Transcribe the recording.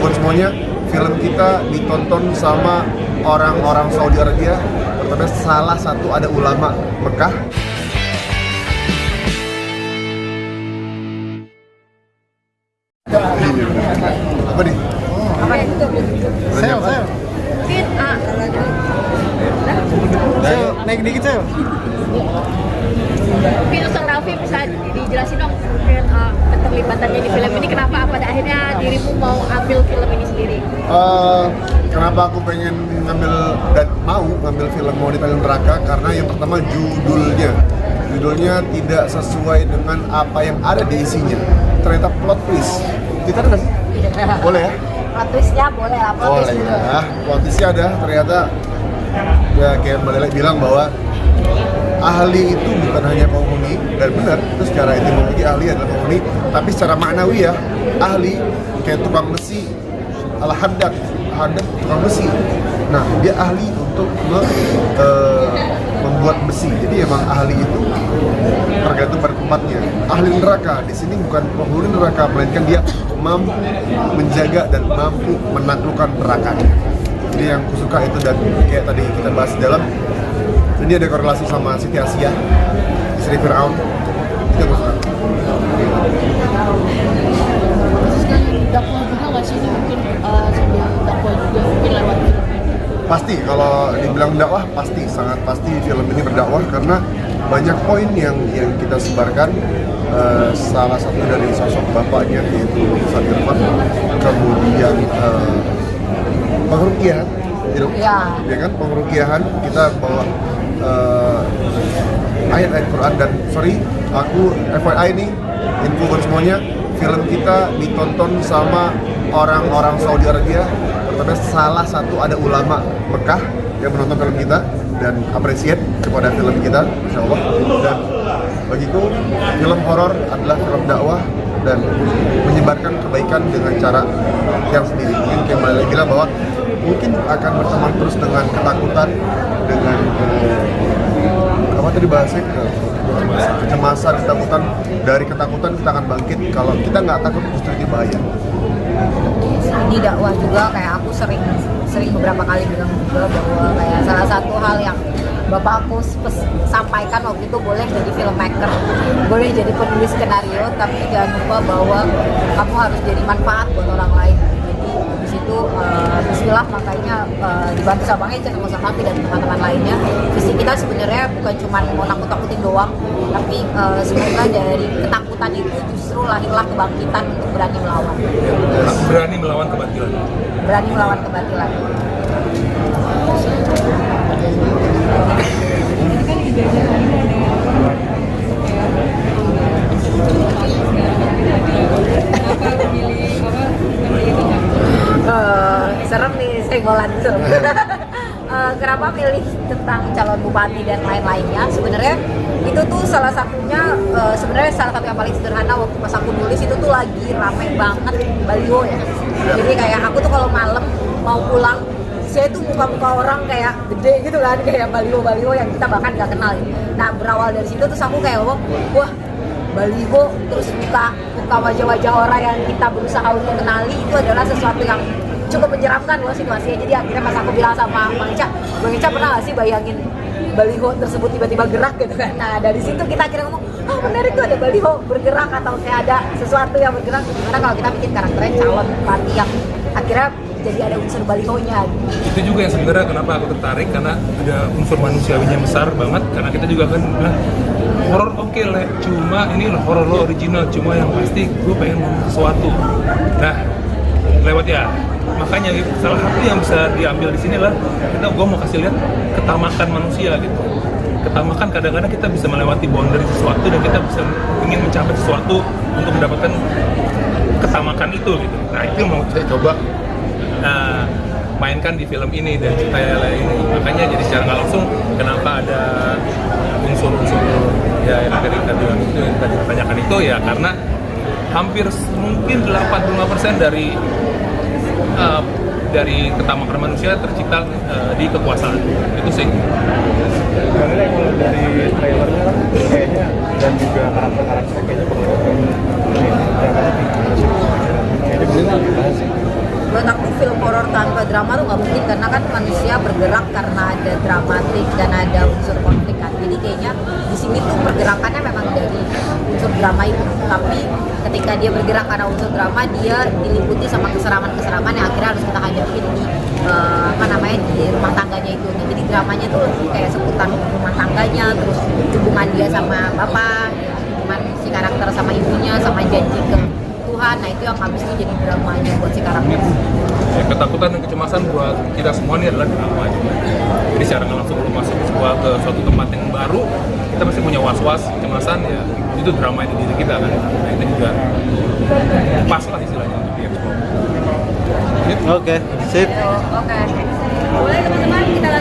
info semuanya, film kita ditonton sama orang-orang Saudi Arabia, ternyata salah satu ada ulama Mekah. Apa nih? Apa itu? Sel. Naik dikit sel. Mungkin Ustaz Raffi bisa dijelasin dong mungkin keterlibatannya di film ini, kenapa pada akhirnya dirimu mau ambil film ini sendiri? Kenapa aku pengen ngambil dan mau ngambil film Mau Dipelin Neraka? Karena yang pertama judulnya tidak sesuai dengan apa yang ada di isinya. Ternyata plot twist. Kita ada nggak sih? Boleh ya? Plot twistnya boleh lah, plot twist dulu. Ya. Plot twistnya ada, ternyata ya kayak Mbak Lele bilang bahwa ahli itu bukan hanya penghuni, dan benar itu secara etimologi ahli adalah penghuni, tapi secara maknawi ya ahli kayak tukang besi, al-haddad tukang besi. Nah dia ahli untuk membuat besi. Jadi emang ahli itu tergantung pada tempatnya. Ahli neraka di sini bukan penghuni neraka, melainkan dia mampu menjaga dan mampu menaklukkan nerakanya. Jadi yang kusuka itu, dan kayak tadi kita bahas di dalam, ini ada korelasi sama Siti Asia, istri Fir'aun. Itu yang kusuka. Dakwah juga nggak sih ini mungkin sambil dakwah juga mungkin lewat film ini? Pasti, kalau dibilang dakwah pasti, sangat pasti film ini berdakwah karena banyak poin yang kita sebarkan. Salah satu dari sosok bapaknya yaitu Ustaz Irfan, kemudian pengrukiahan, ya kan, pengrukiahan kita bawa ayat-ayat Quran. Dan sorry, aku FYI nih, info buat semuanya, film kita ditonton sama orang-orang Saudi Arabia, ternyata salah satu ada ulama Mekah yang menonton film kita dan appreciate kepada film kita, insya Allah. Dan bagiku film horor adalah film dakwah dan menyebarkan kebaikan dengan cara yang sendiri. Mungkin kayak Mbak Lele bilang bahwa mungkin akan berteman terus dengan ketakutan, dengan apa tadi bahasanya, kecemasan, ketakutan. Dari ketakutan kita akan bangkit. Kalau kita nggak takut, justru itu bahaya. Di dakwah juga kayak aku sering beberapa kali bilang juga bahwa kayak salah satu hal yang bapak aku sampaikan waktu itu, boleh jadi filmmaker, boleh jadi penulis skenario, tapi jangan lupa bahwa kamu harus jadi manfaat buat orang lain. Jadi di situ bismillah, makanya dibantu sama Bang Eca, sama Safi dan teman-teman lainnya. Visi kita sebenarnya bukan cuma mau nakut-nakutin doang, tapi semoga dari ketakutan itu justru lahirlah kebangkitan untuk berani melawan. Berani melawan kebatilan. Berani melawan kebatilan. Serem nih, senggolan serem. Kenapa milih tentang calon bupati dan lain-lainnya? Sebenarnya itu tuh salah satunya, sebenarnya salah satu yang paling sederhana. Waktu pas aku nulis itu tuh lagi rame banget baliho ya. Jadi kayak aku tuh kalau malam mau pulang, saya tuh muka-muka orang kayak gede gitu kan, kayak baliho-baliho yang kita bahkan nggak kenal. Nah berawal dari situ terus aku kayak wah baliho, terus muka wajah-wajah orang yang kita berusaha untuk kenali, itu adalah sesuatu yang cukup menyeramkan loh situasinya. Jadi akhirnya pas aku bilang sama Bang Eca pernah gak sih bayangin baliho tersebut tiba-tiba gerak gitu kan. Nah dari situ kita akhirnya ngomong, menarik tuh ada baliho bergerak atau kayak ada sesuatu yang bergerak. Gimana kalau kita bikin karakternya calon bupati yang akhirnya jadi ada unsur balihonya. Itu juga yang sebenarnya kenapa aku tertarik, karena ada unsur manusiawinya besar banget. Karena kita juga kan bilang horor oke lah, cuma ini loh horor lo original, cuma yang pasti gue pengen ngomong sesuatu. Nah lewat ya, makanya salah satu yang bisa diambil di sini lah, gue mau kasih lihat ketamakan manusia gitu. Ketamakan kadang-kadang kita bisa melewati boundary sesuatu dan kita bisa ingin mencapai sesuatu untuk mendapatkan ketamakan itu gitu. Nah itu yang mau saya coba mainkan di film ini dan cerita ini. Makanya jadi secara nggak langsung kenapa ada unsur-unsur ya yang tadi kita bilang itu, yang tadi ditanyakan itu ya karena hampir mungkin 85% dari ketamakan manusia tercipta di kekuasaan itu sih. Karena kalau dari trailernya kan kayaknya dan juga karakter-karakternya kayaknya kayaknya bener dibahas sih. buat aku film horor tanpa drama tuh nggak mungkin, karena kan manusia bergerak karena ada dramatik dan ada unsur konflik kan. Jadi kayaknya di sini tuh pergerakannya memang dari unsur drama itu, tapi ketika dia bergerak karena unsur drama, dia diliputi sama keseraman-keseraman yang akhirnya harus kita hadapin di di rumah tangganya itu. Nah, jadi dramanya tuh kayak seputar rumah tangganya, terus hubungan dia sama bapak, hubungan si karakter sama ibunya, sama janji ke Tuhan. Nah, itu yang habis itu jadi dramanya buat si karakter. Ya, ketakutan dan kecemasan buat kita semua ini adalah drama juga. Jadi secara nggak langsung lu masuk ke suatu tempat yang baru, kita pasti punya was-was, kecemasan, ya itu drama di diri kita kan. Nah, itu juga pas lah istilahnya untuk dieksplor. Oke, sip. Oke. Boleh teman-teman kita